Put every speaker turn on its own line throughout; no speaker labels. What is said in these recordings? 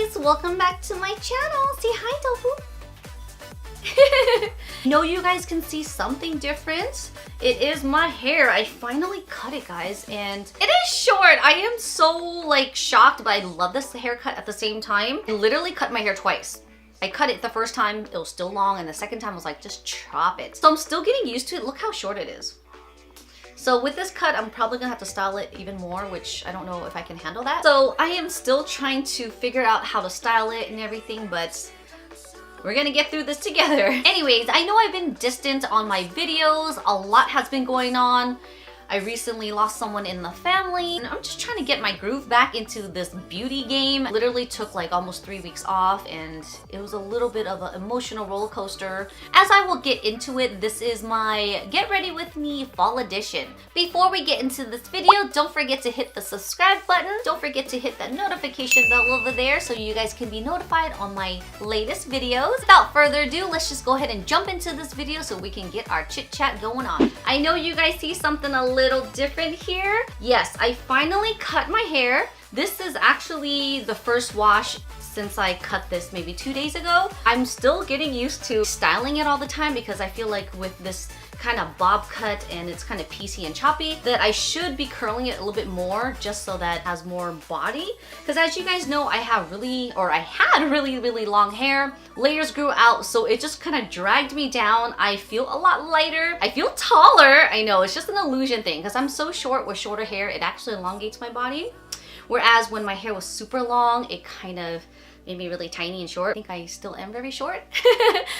guys, welcome back to my channel. Say hi, Tofu. Know you guys can see something different. It is my hair. I finally cut it, guys, and it is short. I am so like shocked, but I love this haircut at the same time. I literally cut my hair twice. I cut it the first time, it was still long, and the second time I was like, just chop it. So I'm still getting used to it. Look how short it is. So with this cut, I'm probably gonna have to style it even more, which I don't know if I can handle that. So I am still trying to figure out how to style it and everything, but we're gonna get through this together. Anyways, I know I've been distant on my videos. A lot has been going on. I recently lost someone in the family, and I'm just trying to get my groove back into this beauty game. I literally took like almost 3 weeks off, and it was a little bit of an emotional roller coaster. As I will get into it, this is my Get Ready With Me Fall Edition. Before we get into this video, don't forget to hit the subscribe button. Don't forget to hit that notification bell over there so you guys can be notified on my latest videos. Without further ado, let's just go ahead and jump into this video so we can get our chit chat going on. I know you guys see something a little different here. Yes, I finally cut my hair. This is actually the first wash since I cut this maybe 2 days ago. I'm still getting used to styling it all the time because I feel like with this kind of bob cut and it's kind of piecey and choppy that I should be curling it a little bit more just so that it has more body. Because as you guys know, I had really long hair. Layers grew out, so it just kind of dragged me down. I feel a lot lighter. I feel taller. I know, it's just an illusion thing because I'm so short. With shorter hair, it actually elongates my body. Whereas when my hair was super long, it kind of made me really tiny and short. I think I still am very short.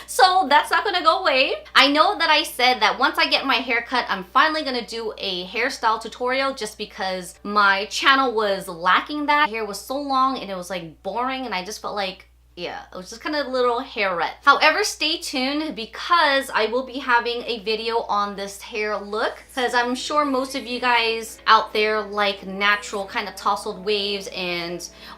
So that's not gonna go away. I know that I said that once I get my hair cut, I'm finally gonna do a hairstyle tutorial just because my channel was lacking that. My hair was so long and it was like boring, and I just felt like, yeah, it was just kind of a little hair rut. However, stay tuned because I will be having a video on this hair look because I'm sure most of you guys out there like natural kind of tousled waves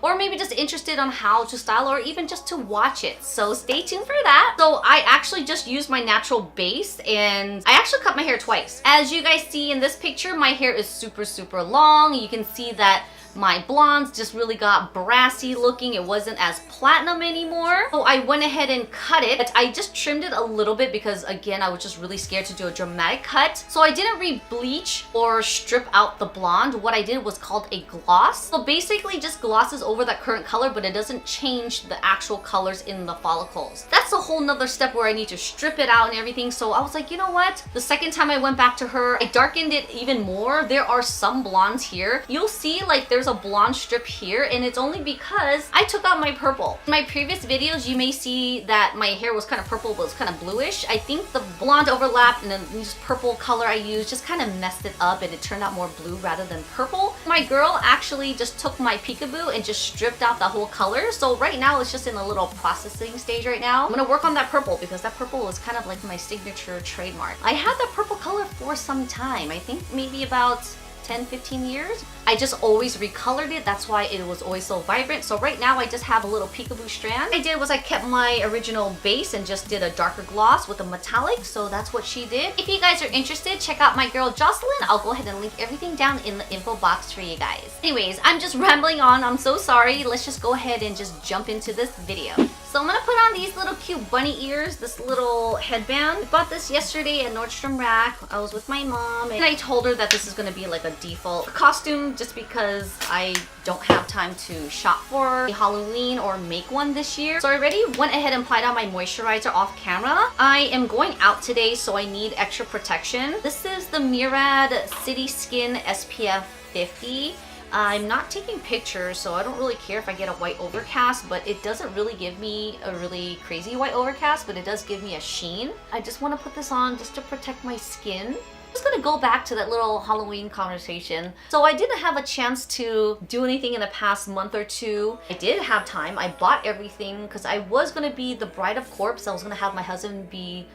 or maybe just interested on how to style or even just to watch it. So stay tuned for that. So I actually just used my natural base and I actually cut my hair twice. As you guys see in this picture, my hair is super long. You can see that my blondes just really got brassy looking. It wasn't as platinum anymore. So I went ahead and cut it. I just trimmed it a little bit because again, I was just really scared to do a dramatic cut. So I didn't re-bleach or strip out the blonde. What I did was called a gloss. So basically just glosses over that current color, but it doesn't change the actual colors in the follicles. That's a whole nother step where I need to strip it out and everything. So I was like, you know what? The second time I went back to her, I darkened it even more. There are some blondes here. You'll see like there's a blonde strip here, and it's only because I took out my purple. In my previous videos, you may see that my hair was kind of purple, but it was kind of bluish. I think the blonde overlapped and then this purple color I used just kind of messed it up and it turned out more blue rather than purple. My girl actually just took my peekaboo and just stripped out the whole color. So right now it's just in a little processing stage right now. I'm gonna work on that purple because that purple was kind of like my signature trademark. I had that purple color for some time. I think maybe about 10-15 years. I just always recolored it. That's why it was always so vibrant. So right now I just have a little peekaboo strand. What I did was I kept my original base and just did a darker gloss with a metallic. So that's what she did. If you guys are interested, check out my girl Jocelyn. I'll go ahead and link everything down in the info box for you guys. Anyways, I'm just rambling on. I'm so sorry. Let's just go ahead and just jump into this video. So I'm gonna put on these little cute bunny ears, this little headband. I bought this yesterday at Nordstrom Rack. I was with my mom and I told her that this is gonna be like a default costume just because I don't have time to shop for Halloween or make one this year. So I already went ahead and applied on my moisturizer off camera. I am going out today, so I need extra protection. This is the Murad City Skin SPF 50. I'm not taking pictures, so I don't really care if I get a white overcast, but it doesn't really give me a really crazy white overcast, but it does give me a sheen. I just want to put this on just to protect my skin. I'm just gonna go back to that little Halloween conversation. So I didn't have a chance to do anything in the past month or two. I did have time. I bought everything because I was gonna be the bride of corpse. I was gonna have my husband be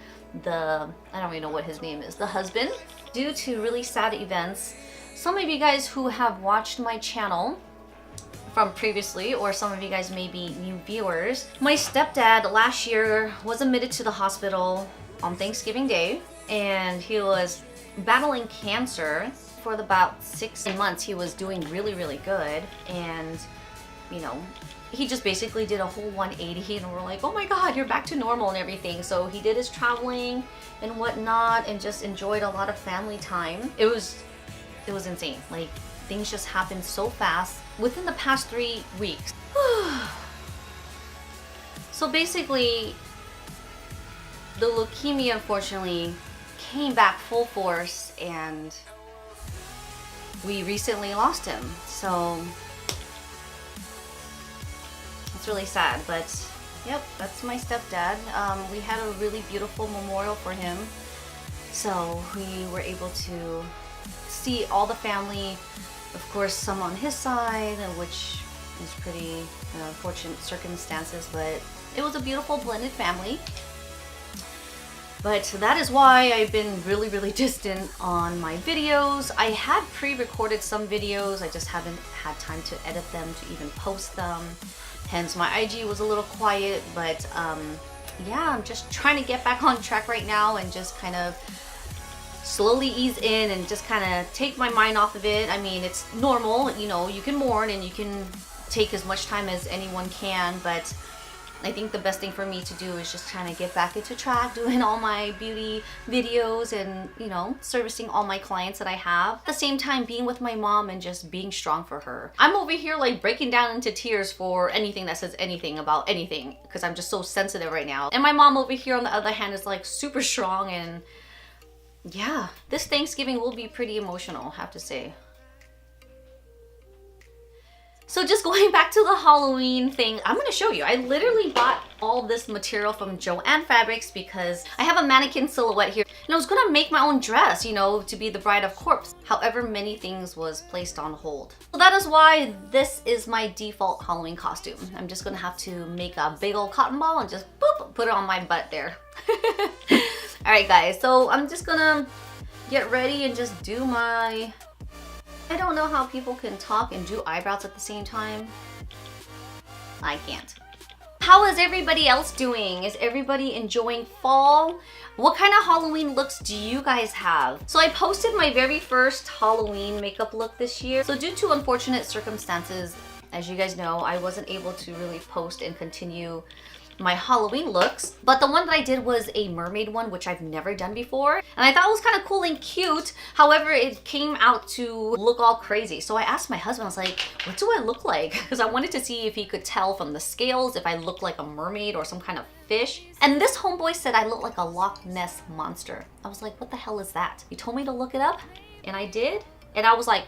the, I don't even know what his name is, the husband. Due to really sad events, some of you guys who have watched my channel from previously, or some of you guys may be new viewers, my stepdad last year was admitted to the hospital on Thanksgiving Day, and he was battling cancer for about 6 months. He was doing really good, and you know, he just basically did a whole 180 and we're like, oh my god, you're back to normal and everything. So he did his traveling and whatnot and just enjoyed a lot of family time. It was insane. Like, things just happened so fast within the past 3 weeks. So basically, the leukemia unfortunately came back full force and we recently lost him. So it's really sad, but yep, that's my stepdad. We had a really beautiful memorial for him. So we were able to see all the family, of course some on his side, which is pretty unfortunate circumstances, but it was a beautiful blended family. But that is why I've been really distant on my videos. I had pre-recorded some videos, I just haven't had time to edit them to even post them. Hence my IG was a little quiet, but yeah, I'm just trying to get back on track right now and just kind of slowly ease in and just kind of take my mind off of it. I mean, it's normal, you know, you can mourn and you can take as much time as anyone can, but I think the best thing for me to do is just kind of get back into track, doing all my beauty videos and, you know, servicing all my clients that I have. At the same time, being with my mom and just being strong for her. I'm over here like breaking down into tears for anything that says anything about anything because I'm just so sensitive right now. And my mom over here on the other hand is like super strong, and yeah, this Thanksgiving will be pretty emotional, I have to say. So just going back to the Halloween thing, I'm gonna show you. I literally bought all this material from Joann Fabrics because I have a mannequin silhouette here. And I was gonna make my own dress, you know, to be the bride of corpse. However, many things was placed on hold. So that is why this is my default Halloween costume. I'm just gonna have to make a big old cotton ball and just boop, put it on my butt there. All right, guys, so I'm just gonna get ready and just do my... I don't know how people can talk and do eyebrows at the same time. I can't. How is everybody else doing? Is everybody enjoying fall? What kind of Halloween looks do you guys have? So I posted my very first Halloween makeup look this year. So due to unfortunate circumstances, as you guys know, I wasn't able to really post and continue my Halloween looks, but the one that I did was a mermaid one, which I've never done before, and I thought it was kind of cool and cute. However, it came out to look all crazy. So I asked my husband, I was like, what do I look like? Because I wanted to see if he could tell from the scales if I look like a mermaid or some kind of fish. And this homeboy said I look like a Loch Ness monster. I was like, what the hell is that? He told me to look it up, and I did, and I was like,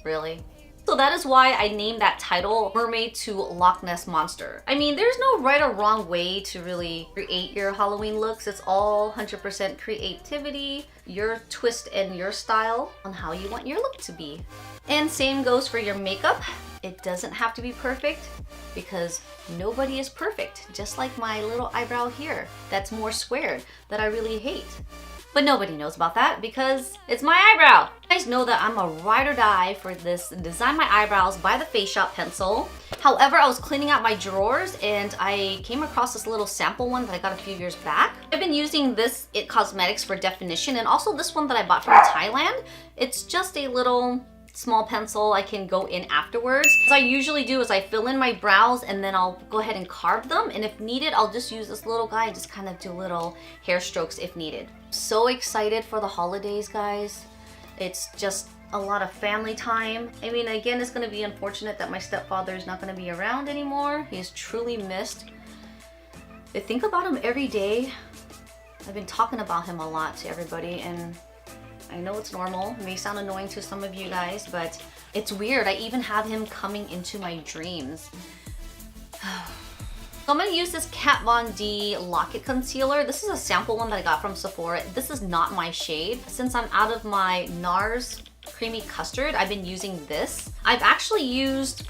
really? So that is why I named that title Mermaid to Loch Ness Monster. I mean, there's no right or wrong way to really create your Halloween looks. It's all 100% creativity, your twist and your style on how you want your look to be. And same goes for your makeup. It doesn't have to be perfect because nobody is perfect. Just like my little eyebrow here that's more squared that I really hate. But nobody knows about that because it's my eyebrow. You guys know that I'm a ride or die for this Design My Eyebrows by the Face Shop pencil. However, I was cleaning out my drawers and I came across this little sample one that I got a few years back. I've been using this IT Cosmetics for definition, and also this one that I bought from Thailand. It's just a little small pencil I can go in afterwards. What I usually do is I fill in my brows and then I'll go ahead and carve them, and if needed I'll just use this little guy and just kind of do little hair strokes if needed. So excited for the holidays, guys. It's just a lot of family time. I mean, again, it's going to be unfortunate that my stepfather is not going to be around anymore. He is truly missed. I think about him every day. I've been talking about him a lot to everybody, and I know it's normal. It may sound annoying to some of you guys, but it's weird. I even have him coming into my dreams. So I'm gonna use this Kat Von D Lock-it Concealer. This is a sample one that I got from Sephora. This is not my shade. Since I'm out of my Nars Creamy Custard, I've been using this. I've actually used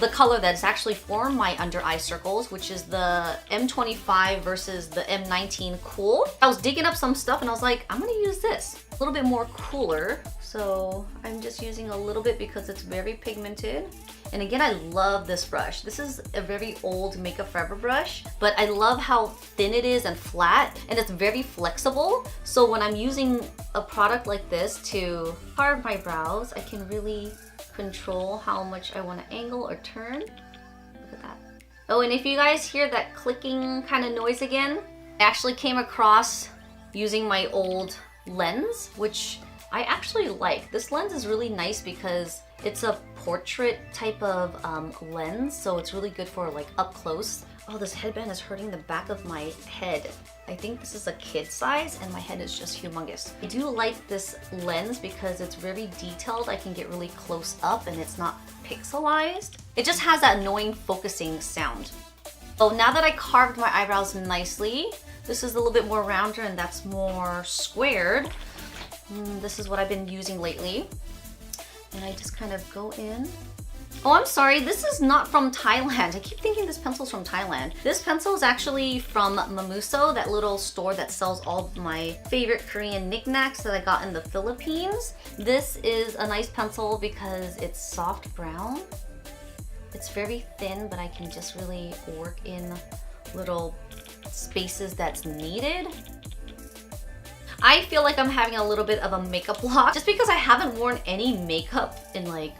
the color that is actually for my under eye circles, which is the M25 versus the M19 Kohl. I was digging up some stuff and I was like, I'm gonna use this. A little bit more cooler. So I'm just using a little bit because it's very pigmented. And again, I love this brush. This is a very old Makeup Forever brush, but I love how thin it is and flat, and it's very flexible. So when I'm using a product like this to carve my brows, I can really control how much I want to angle or turn. Oh, and if you guys hear that clicking kind of noise again, I actually came across using my old lens, which I actually like. This lens is really nice because it's a portrait type of lens, so it's really good for like up close. Oh, this headband is hurting the back of my head. I think this is a kid size and my head is just humongous. I do like this lens because it's very detailed. I can get really close up and it's not pixelized. It just has that annoying focusing sound. Oh, now that I carved my eyebrows nicely, this is a little bit more rounder and that's more squared. This is what I've been using lately. And I just kind of go in. Oh, I'm sorry, this is not from Thailand. I keep thinking this pencil's from Thailand. This pencil is actually from Mamuso, that little store that sells all my favorite Korean knickknacks that I got in the Philippines. This is a nice pencil because it's soft brown. It's very thin, but I can just really work in little spaces that's needed. I feel like I'm having a little bit of a makeup block just because I haven't worn any makeup in like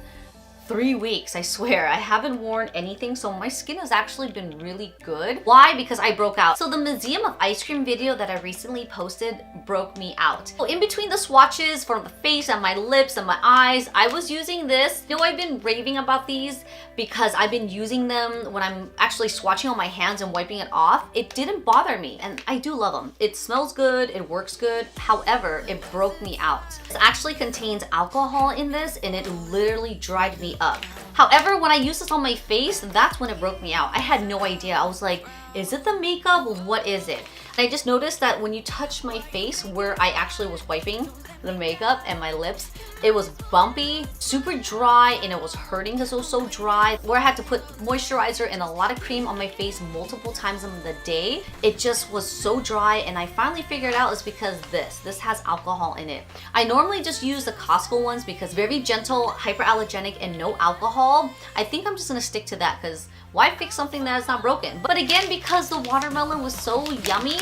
3 weeks, I swear. I haven't worn anything, so my skin has actually been really good. Why? Because I broke out. So the Museum of Ice Cream video that I recently posted broke me out. So in between the swatches for the face and my lips and my eyes, I was using this. You know, I've been raving about these because I've been using them when I'm actually swatching on my hands and wiping it off. It didn't bother me, and I do love them. It smells good, it works good. However, it broke me out. It actually contains alcohol in this, and it literally dried me up. However, when I used this on my face, that's when it broke me out. I had no idea. I was like, is it the makeup? What is it? And I just noticed that when you touch my face where I actually was wiping the makeup and my lips, it was bumpy, super dry, and it was hurting because it was so dry. Where I had to put moisturizer and a lot of cream on my face multiple times in the day, it just was so dry, and I finally figured out it's because this has alcohol in it. I normally just use the Costco ones because very gentle, hyperallergenic, and no alcohol. I think I'm just gonna stick to that because why fix something that is not broken? But again, because the watermelon was so yummy,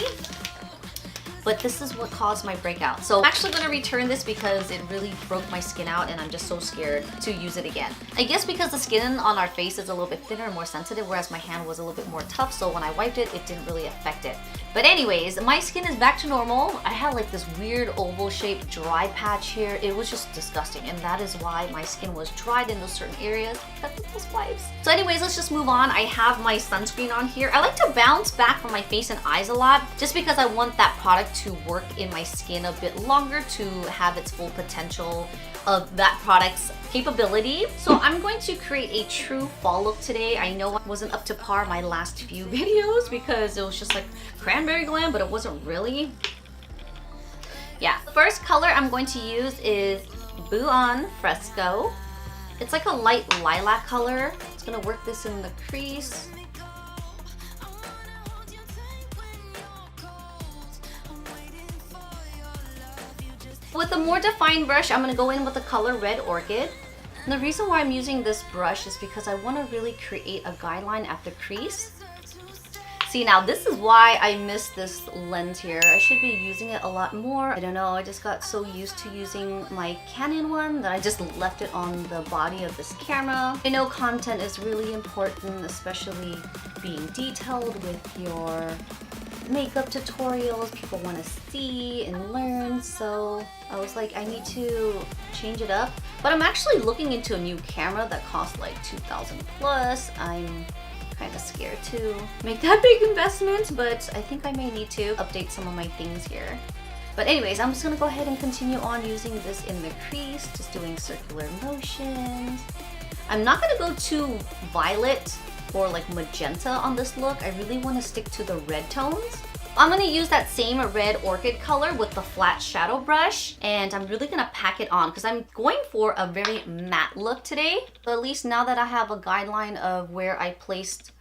but this is what caused my breakout. So I'm actually gonna return this because it really broke my skin out and I'm just so scared to use it again. I guess because the skin on our face is a little bit thinner and more sensitive, whereas my hand was a little bit more tough, so when I wiped it, it didn't really affect it. But anyways, my skin is back to normal. I had like this weird oval shaped dry patch here. It was just disgusting, and that is why my skin was dried in those certain areas because of those wipes. So anyways, let's just move on. I have my sunscreen on here. I like to bounce back from my face and eyes a lot just because I want that product to work in my skin a bit longer to have its full potential of that product's capability. So I'm going to create a true fall look today. I know I wasn't up to par my last few videos because it was just like cranberry glam, but it wasn't really. Yeah, the first color I'm going to use is Bleu Fresco. It's like a light lilac color. It's gonna work this in the crease. With a more defined brush, I'm going to go in with the color Red Orchid. And the reason why I'm using this brush is because I want to really create a guideline at the crease. See, now this is why I missed this lens here. I should be using it a lot more. I don't know, I just got so used to using my Canon one that I just left it on the body of this camera. I know content is really important, especially being detailed with your makeup tutorials. People want to see and learn, so I was like, I need to change it up. But I'm actually looking into a new camera that costs like 2,000 plus. I'm kind of scared to make that big investment, but I think I may need to update some of my things here. But anyways, I'm just gonna go ahead and continue on using this in the crease, just doing circular motions. I'm not gonna go too violet or like magenta on this look. I really want to stick to the red tones. I'm going to use that same Red Orchid color with the flat shadow brush, and I'm really going to pack it on because I'm going for a very matte look today. So at least now that I have a guideline of where I placed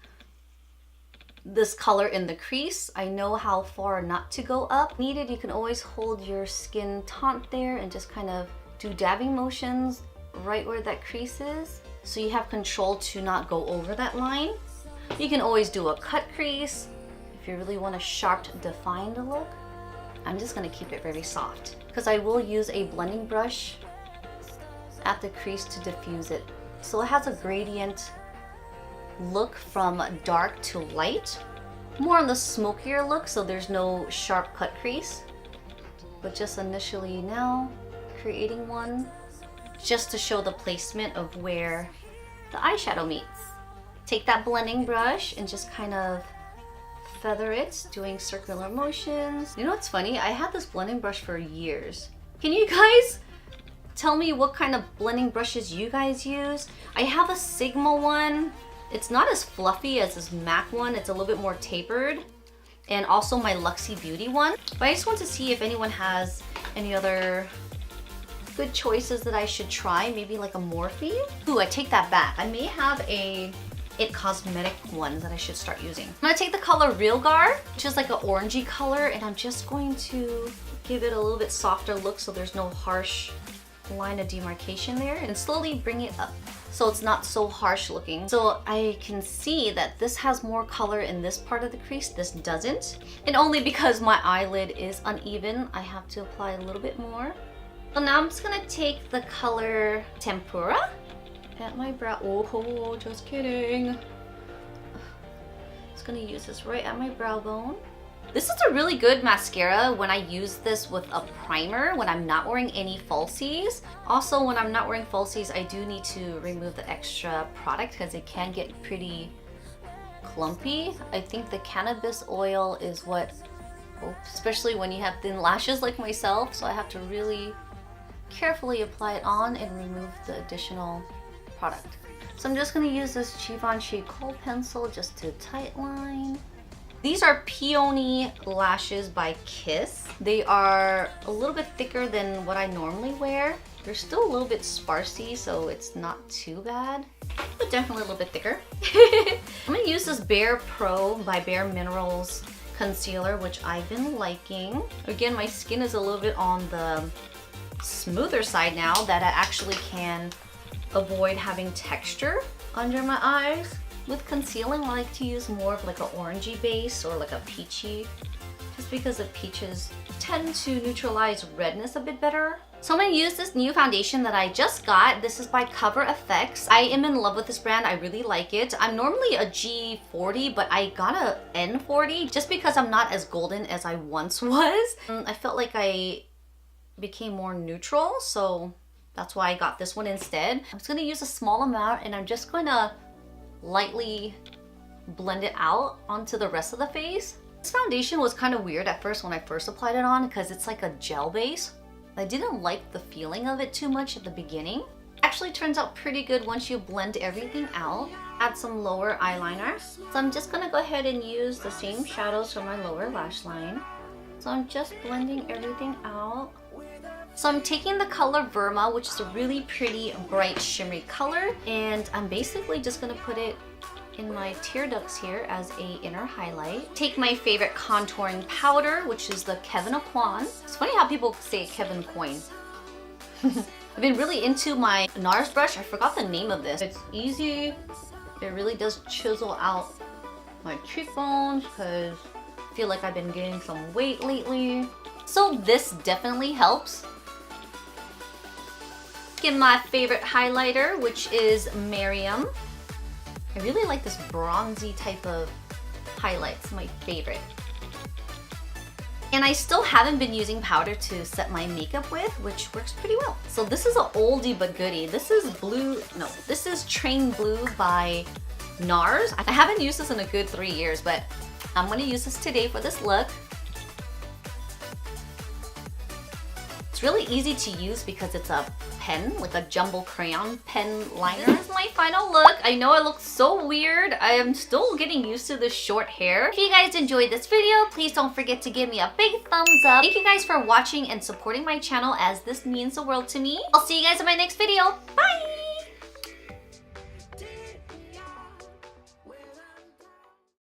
this color in the crease, I know how far not to go up. Needed, you can always hold your skin taut there and just kind of do dabbing motions right where that crease is, so you have control to not go over that line. You can always do a cut crease if you really want a sharp, defined look. I'm just gonna keep it very soft because I will use a blending brush at the crease to diffuse it. So it has a gradient look from dark to light. More on the smokier look, so there's no sharp cut crease. But just initially now, creating one just to show the placement of where the eyeshadow meets. Take that blending brush and just kind of feather it, doing circular motions. You know what's funny? I had this blending brush for years. Can you guys tell me what kind of blending brushes you guys use? I have a Sigma one. It's not as fluffy as this MAC one. It's a little bit more tapered. And also my Luxie Beauty one. But I just want to see if anyone has any other good choices that I should try. Maybe like a Morphe. Ooh, I take that back. I may have a It Cosmetic one that I should start using. I'm gonna take the color Real Guard, which is like an orangey color, and I'm just going to give it a little bit softer look so there's no harsh line of demarcation there, and slowly bring it up so it's not so harsh looking. So I can see that this has more color in this part of the crease, this doesn't. And only because my eyelid is uneven, I have to apply a little bit more. So now I'm just gonna take the color Tempura at my brow. Oh, just kidding. Just gonna use this right at my brow bone. This is a really good mascara when I use this with a primer when I'm not wearing any falsies. Also, when I'm not wearing falsies, I do need to remove the extra product because it can get pretty clumpy. I think the cannabis oil is what, especially when you have thin lashes like myself, so I have to really carefully apply it on and remove the additional product. So I'm just going to use this Givenchy Kohl pencil just to tightline. These are Peony lashes by Kiss. They are a little bit thicker than what I normally wear. They're still a little bit sparsy, so it's not too bad, but definitely a little bit thicker. I'm going to use this Bare Pro by Bare Minerals concealer, which I've been liking. Again, my skin is a little bit on the smoother side now that I actually can avoid having texture under my eyes. With concealing, I like to use more of like an orangey base or like a peachy, just because the peaches tend to neutralize redness a bit better. So I'm going to use this new foundation that I just got. This is by Cover FX. I am in love with this brand. I really like it. I'm normally a G40, but I got a N40 just because I'm not as golden as I once was. I felt like I became more neutral, so that's why I got this one instead. I'm just going to use a small amount, and I'm just going to lightly blend it out onto the rest of the face. This foundation was kind of weird at first when I first applied it on because it's like a gel base. I didn't like the feeling of it too much at the beginning. Actually turns out pretty good once you blend everything out. Add some lower eyeliner. So I'm just gonna go ahead and use the same shadows for my lower lash line. So I'm just blending everything out. So I'm taking the color Verma, which is a really pretty, bright, shimmery color, and I'm basically just gonna put it in my tear ducts here as a inner highlight. Take my favorite contouring powder, which is the Kevyn Aucoin. It's funny how people say Kevyn Coin. I've been really into my Nars brush. I forgot the name of this. It's easy. It really does chisel out my cheekbones because I feel like I've been gaining some weight lately. So this definitely helps. Get my favorite highlighter, which is Mirame. I really like this bronzy type of highlight. It's my favorite. And I still haven't been using powder to set my makeup with, which works pretty well. So this is an oldie but goodie. This is this is Train Blue by Nars. I haven't used this in a good 3 years, but I'm gonna use this today for this look. It's really easy to use because it's a pen, like a jumbo crayon pen liner. This is my final look. I know I look so weird. I am still getting used to this short hair. If you guys enjoyed this video, please don't forget to give me a big thumbs up. Thank you guys for watching and supporting my channel, as this means the world to me. I'll see you guys in my next video. Bye!